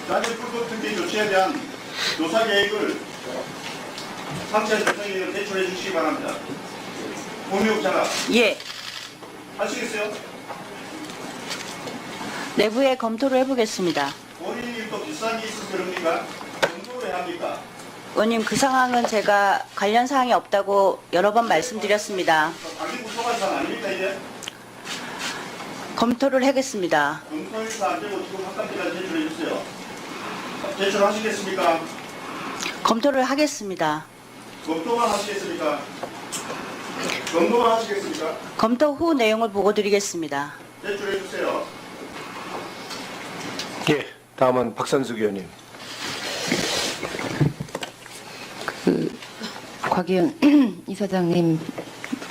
단일 불법 특기 조치에 대한 조사 계획을 상세한 조사 계획을 제출해 주시기 바랍니다. 공미국 장관. 예. 하시겠어요? 내부에 검토를 해보겠습니다. 본인이 또 비싼 게 있어서 그럽니까? 검토를 해야 합니까? 의원님, 그 상황은 제가 관련 사항이 없다고 여러 번 말씀드렸습니다. 자기 구속한 사안 아닙니까 이제? 검토를 하겠습니다. 검토해서 안 되고 지금 합감기간 제출해 주세요. 제출하시겠습니까? 검토를 하겠습니다. 검토만 하시겠습니까? 검토만 하시겠습니까? 검토 후 내용을 보고 드리겠습니다. 제출해 주세요. 예, 다음은 박선숙 의원님. 곽 의원 이사장님,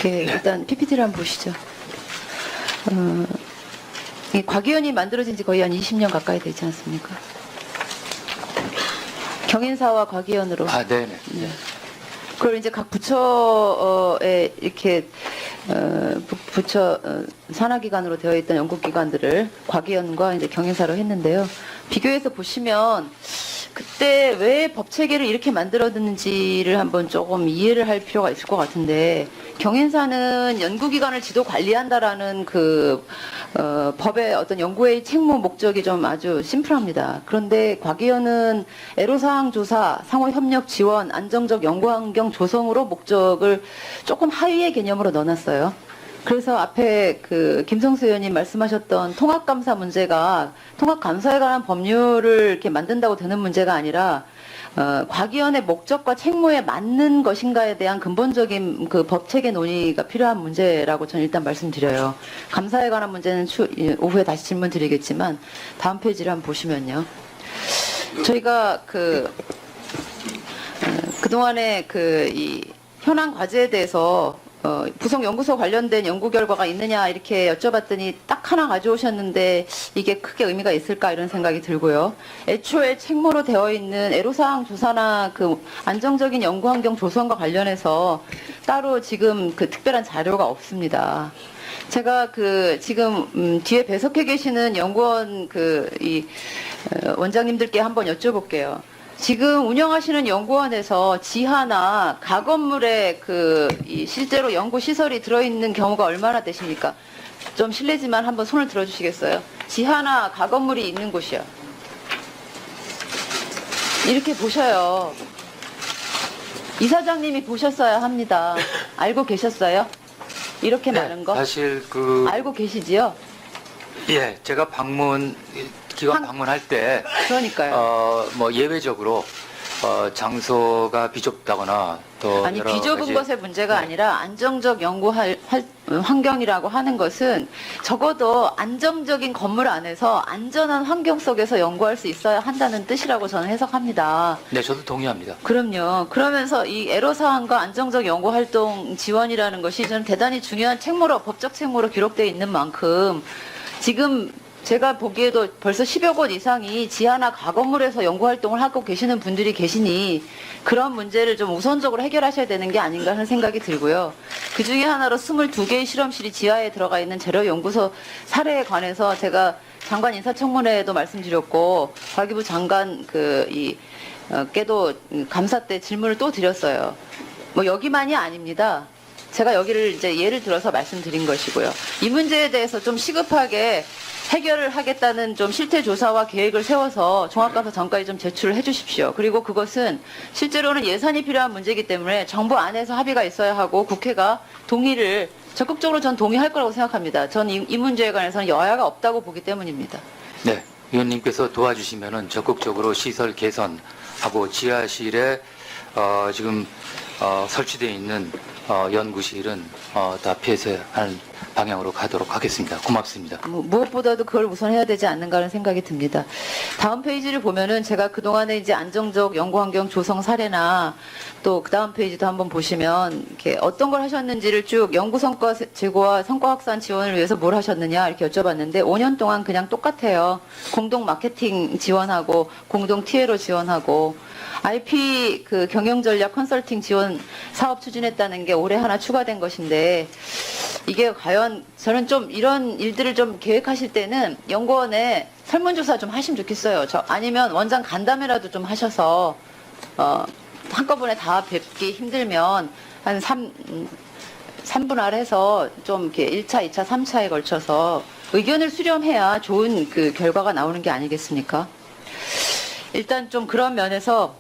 일단 PPT를 한번 보시죠. 이 곽 의원이 만들어진 지 거의 한 20년 가까이 되지 않습니까? 경인사와 곽 의원으로. 네네. 네. 그걸 이제 각 부처에 이렇게 부처 산하기관으로 되어 있던 연구기관들을 곽 의원과 이제 경인사로 했는데요. 비교해서 보시면 그때 왜 법 체계를 이렇게 만들었는지를 한번 조금 이해를 할 필요가 있을 것 같은데, 경인사는 연구기관을 지도 관리한다라는 법의 어떤 연구의 책무 목적이 좀 아주 심플합니다. 그런데 곽 의원은 애로사항 조사, 상호협력 지원, 안정적 연구환경 조성으로 목적을 조금 하위의 개념으로 넣어놨어요. 그래서 앞에 김성수 의원님 말씀하셨던 통합감사 문제가 통합감사에 관한 법률을 이렇게 만든다고 되는 문제가 아니라 곽 의원의 목적과 책무에 맞는 것인가에 대한 근본적인 법체계 논의가 필요한 문제라고 저는 일단 말씀드려요. 감사에 관한 문제는 오후에 다시 질문 드리겠지만 다음 페이지를 한번 보시면요. 저희가 그동안에 이 현안 과제에 대해서 부속연구소 관련된 연구 결과가 있느냐 이렇게 여쭤봤더니 딱 하나 가져오셨는데 이게 크게 의미가 있을까 이런 생각이 들고요. 애초에 책무로 되어 있는 애로사항 조사나 안정적인 연구환경 조성과 관련해서 따로 지금 특별한 자료가 없습니다. 제가 지금 뒤에 배석해 계시는 연구원 원장님들께 한번 여쭤볼게요. 지금 운영하시는 연구원에서 지하나 가건물에 실제로 연구 시설이 들어있는 경우가 얼마나 되십니까? 좀 실례지만 한번 손을 들어주시겠어요? 지하나 가건물이 있는 곳이요. 이렇게 보셔요. 이사장님이 보셨어야 합니다. 알고 계셨어요? 이렇게 많은 거? 사실 알고 계시지요? 예, 제가 기관 방문할 때 그러니까요. 뭐 예외적으로 장소가 비좁다거나 또 아니, 여러 비좁은 가지 것의 문제가 아니라 안정적 연구 환경이라고 하는 것은 적어도 안정적인 건물 안에서 안전한 환경 속에서 연구할 수 있어야 한다는 뜻이라고 저는 해석합니다. 네, 저도 동의합니다. 그럼요. 그러면서 이 애로사항과 안정적 연구활동 지원이라는 것이 저는 대단히 중요한 책무로, 법적 책무로 기록되어 있는 만큼 지금 제가 보기에도 벌써 10여 곳 이상이 지하나 가건물에서 연구활동을 하고 계시는 분들이 계시니 그런 문제를 좀 우선적으로 해결하셔야 되는 게 아닌가 하는 생각이 들고요. 그 중에 하나로 22개의 실험실이 지하에 들어가 있는 재료연구소 사례에 관해서 제가 장관 인사청문회에도 말씀드렸고 과기부 장관 께도 감사 때 질문을 또 드렸어요. 뭐 여기만이 아닙니다. 제가 여기를 이제 예를 들어서 말씀드린 것이고요. 이 문제에 대해서 좀 시급하게 해결을 하겠다는 좀 실태 조사와 계획을 세워서 종합감사 전까지 좀 제출을 해 주십시오. 그리고 그것은 실제로는 예산이 필요한 문제이기 때문에 정부 안에서 합의가 있어야 하고 국회가 동의를 적극적으로 전 동의할 거라고 생각합니다. 전 이 문제에 관해서는 여야가 없다고 보기 때문입니다. 네, 위원님께서 도와주시면은 적극적으로 시설 개선하고 지하실에 지금 설치되어 있는 연구실은 다 폐쇄하는 방향으로 가도록 하겠습니다. 고맙습니다. 무엇보다도 그걸 우선해야 되지 않는가 하는 생각이 듭니다. 다음 페이지를 보면은 제가 그동안에 이제 안정적 연구환경 조성 사례나 또 그 다음 페이지도 한번 보시면 이렇게 어떤 걸 하셨는지를 쭉 연구 성과 제고와 성과 확산 지원을 위해서 뭘 하셨느냐 이렇게 여쭤봤는데 5년 동안 그냥 똑같아요. 공동 마케팅 지원하고 공동 TLO 지원하고 IP 경영 전략 컨설팅 지원 사업 추진했다는 게 올해 하나 추가된 것인데 이게 과연 저는 좀 이런 일들을 좀 계획하실 때는 연구원에 설문조사 좀 하시면 좋겠어요. 아니면 원장 간담회라도 좀 하셔서 한꺼번에 다 뵙기 힘들면 한 3분할해서 좀 이렇게 1차, 2차, 3차에 걸쳐서 의견을 수렴해야 좋은 그 결과가 나오는 게 아니겠습니까? 일단 좀 그런 면에서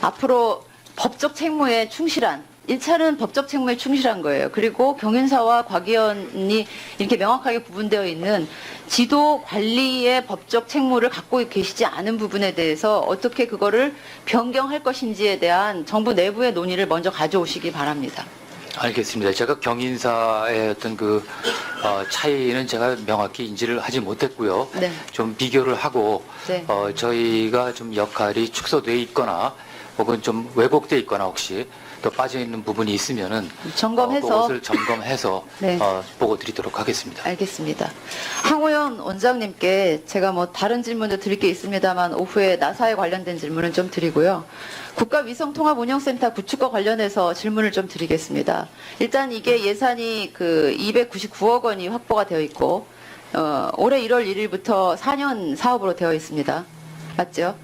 앞으로 법적 책무에 충실한 1차는 법적 책무에 충실한 거예요. 그리고 경윤사와 곽의원이 이렇게 명확하게 구분되어 있는 지도 관리의 법적 책무를 갖고 계시지 않은 부분에 대해서 어떻게 그거를 변경할 것인지에 대한 정부 내부의 논의를 먼저 가져오시기 바랍니다. 알겠습니다. 제가 경인사의 어떤 차이는 제가 명확히 인지를 하지 못했고요. 네. 좀 비교를 하고 네. 저희가 좀 역할이 축소돼 있거나 혹은 좀 왜곡돼 있거나 혹시 또 빠져 있는 부분이 있으면은 점검해서 그것을 점검해서 네. 보고 드리도록 하겠습니다. 알겠습니다. 황호연 원장님께 제가 뭐 다른 질문도 드릴 게 있습니다만 오후에 나사에 관련된 질문은 좀 드리고요. 국가위성통합운영센터 구축과 관련해서 질문을 좀 드리겠습니다. 일단 이게 예산이 299억 원이 확보가 되어 있고 올해 1월 1일부터 4년 사업으로 되어 있습니다. 맞죠?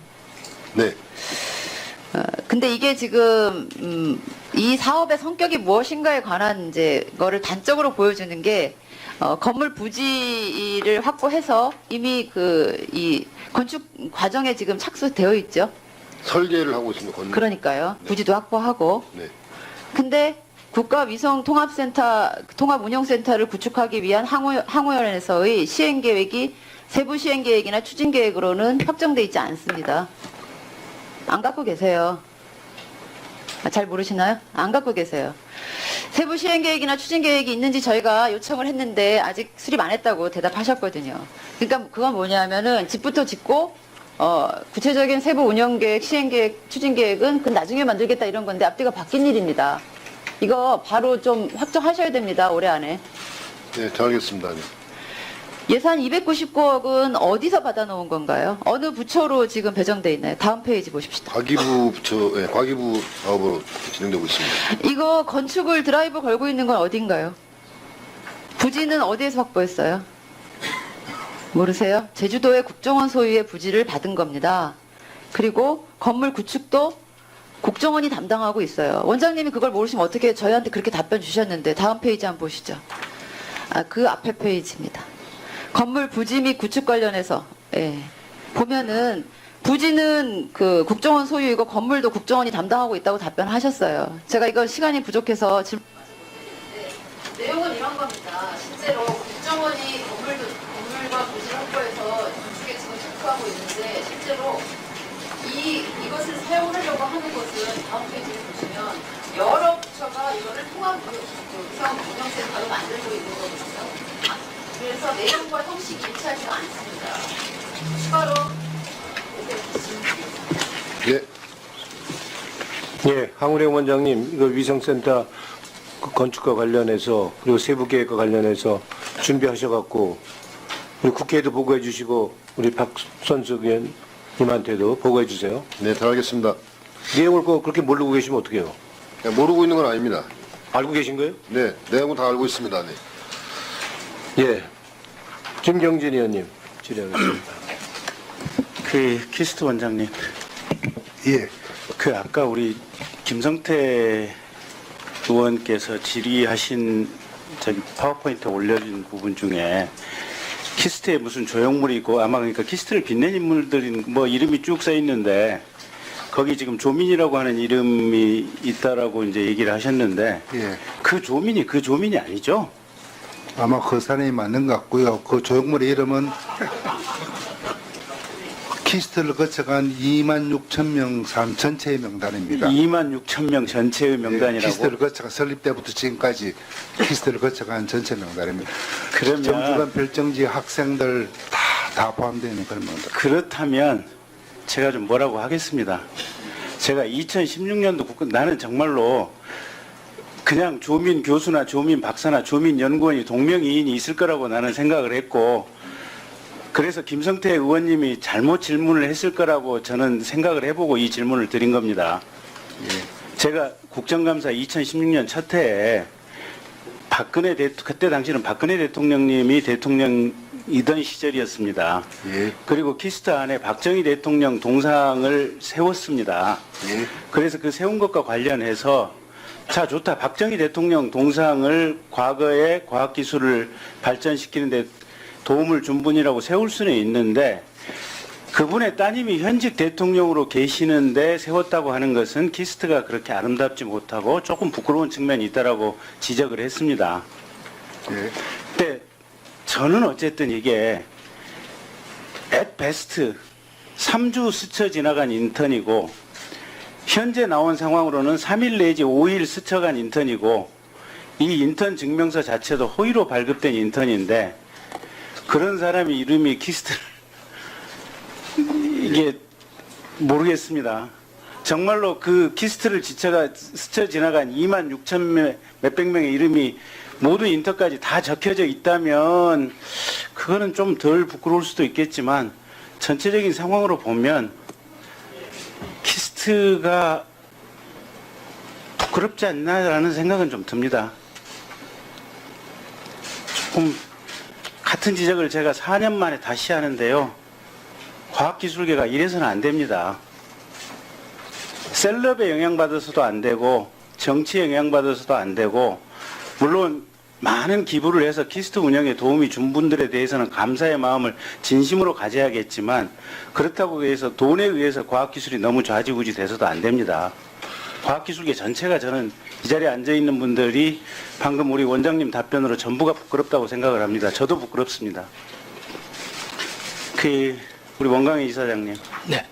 네. 근데 이게 지금 이 사업의 성격이 무엇인가에 관한 이제 거를 단적으로 보여주는 게 건물 부지를 확보해서 이미 이 건축 과정에 지금 착수되어 있죠. 설계를 하고 있습니다. 건물. 그러니까요. 부지도 확보하고. 네. 근데 통합운영센터를 구축하기 위한 항우연에서의 시행계획이 세부 시행계획이나 추진계획으로는 확정돼 있지 않습니다. 안 갖고 계세요. 잘 모르시나요? 안 갖고 계세요. 세부 시행계획이나 추진계획이 있는지 저희가 요청을 했는데 아직 수립 안 했다고 대답하셨거든요. 그러니까 그건 뭐냐면은 집부터 짓고 구체적인 세부 운영계획, 시행계획, 추진계획은 그 나중에 만들겠다 이런 건데 앞뒤가 바뀐 일입니다. 이거 바로 좀 확정하셔야 됩니다. 올해 안에. 네, 잘 알겠습니다. 네. 예산 299억은 어디서 받아놓은 건가요? 어느 부처로 지금 배정돼 있나요? 다음 페이지 보십시다. 과기부 사업으로 진행되고 있습니다. 이거 건축을 드라이브 걸고 있는 건 어딘가요? 부지는 어디에서 확보했어요? 모르세요? 제주도의 국정원 소유의 부지를 받은 겁니다. 그리고 건물 구축도 국정원이 담당하고 있어요. 원장님이 그걸 모르시면 어떻게 저희한테 그렇게 답변 주셨는데 다음 페이지 한번 보시죠. 그 앞에 페이지입니다. 건물 부지 및 구축 관련해서 보면은 부지는 국정원 소유이고 건물도 국정원이 담당하고 있다고 답변하셨어요. 제가 이거 시간이 부족해서 내용은 이런 겁니다. 실제로 국정원이 건물과 부지를 확보해서 건축에 지금 체크하고 있는데 실제로 이것을 사용하려고 하는 것은 다음 페이지를 보시면 여러 부처가 이거를 통합운영센터로 만들고 있는 거거든요. 그래서 내용과 형식이 일치하지가 않습니다. 추가로 네. 예, 황우령 원장님, 이거 위성센터 건축과 관련해서 그리고 세부계획과 관련해서 준비하셔갖고 우리 국회에도 보고해 주시고 우리 박선숙 의원님한테도 보고해 주세요. 네, 잘 알겠습니다. 내용을 그렇게 모르고 계시면 어떡해요? 모르고 있는 건 아닙니다. 알고 계신 거예요? 네, 내용은 다 알고 있습니다. 네. 예. 김경진 의원님 질의하겠습니다. 키스트 원장님, 예. 아까 우리 김성태 의원께서 질의하신 파워포인트 올려진 부분 중에 키스트에 무슨 조형물이 있고 아마 그러니까 키스트를 빛낸 인물들이 뭐 이름이 쭉 써 있는데 거기 지금 조민이라고 하는 이름이 있다라고 이제 얘기를 하셨는데 예. 그 조민이 아니죠? 아마 그 사람이 맞는 것 같고요. 그 조형물의 이름은 키스트를 거쳐간 26,000명 사람 전체의 명단입니다. 26,000명 전체의 명단이라고? 키스트를 거쳐간 설립 때부터 지금까지 키스트를 거쳐간 전체 명단입니다. 그러면 정주간 별정지 학생들 다 포함되어 있는 그런 명단. 그렇다면 제가 좀 뭐라고 하겠습니다. 제가 2016년도 나는 정말로 그냥 조민 교수나 조민 박사나 조민 연구원이 동명이인이 있을 거라고 나는 생각을 했고 그래서 김성태 의원님이 잘못 질문을 했을 거라고 저는 생각을 해보고 이 질문을 드린 겁니다. 제가 국정감사 2016년 첫 해에 그때 당시는 박근혜 대통령님이 대통령 대통령이던 시절이었습니다. 예. 그리고 키스트 안에 박정희 대통령 동상을 세웠습니다. 예. 그래서 그 세운 것과 관련해서 자 좋다. 박정희 대통령 동상을 과거에 과학기술을 발전시키는 데 도움을 준 분이라고 세울 수는 있는데 그분의 따님이 현직 대통령으로 계시는데 세웠다고 하는 것은 키스트가 그렇게 아름답지 못하고 조금 부끄러운 측면이 있다라고 지적을 했습니다. 예. 근데 저는 어쨌든 이게 at best 3주 스쳐 지나간 인턴이고 현재 나온 상황으로는 3일 내지 5일 스쳐간 인턴이고 이 인턴 증명서 자체도 허위로 발급된 인턴인데 그런 사람이 이름이 키스트 이게 모르겠습니다. 정말로 그 키스트를 스쳐 지나간 2만 6천 몇백 명의 이름이 모두 인터까지 다 적혀져 있다면 그거는 좀 덜 부끄러울 수도 있겠지만 전체적인 상황으로 보면 키스트가 부끄럽지 않나라는 생각은 좀 듭니다. 조금 같은 지적을 제가 4년 만에 다시 하는데요. 과학기술계가 이래서는 안 됩니다. 셀럽에 영향받아서도 안 되고 정치에 영향받아서도 안 되고 물론 많은 기부를 해서 키스트 운영에 도움이 준 분들에 대해서는 감사의 마음을 진심으로 가져야겠지만 그렇다고 해서 돈에 의해서 과학기술이 너무 좌지우지 돼서도 안 됩니다. 과학기술계 전체가 저는 이 자리에 앉아있는 분들이 방금 우리 원장님 답변으로 전부가 부끄럽다고 생각을 합니다. 저도 부끄럽습니다. 우리 원광희 이사장님. 네.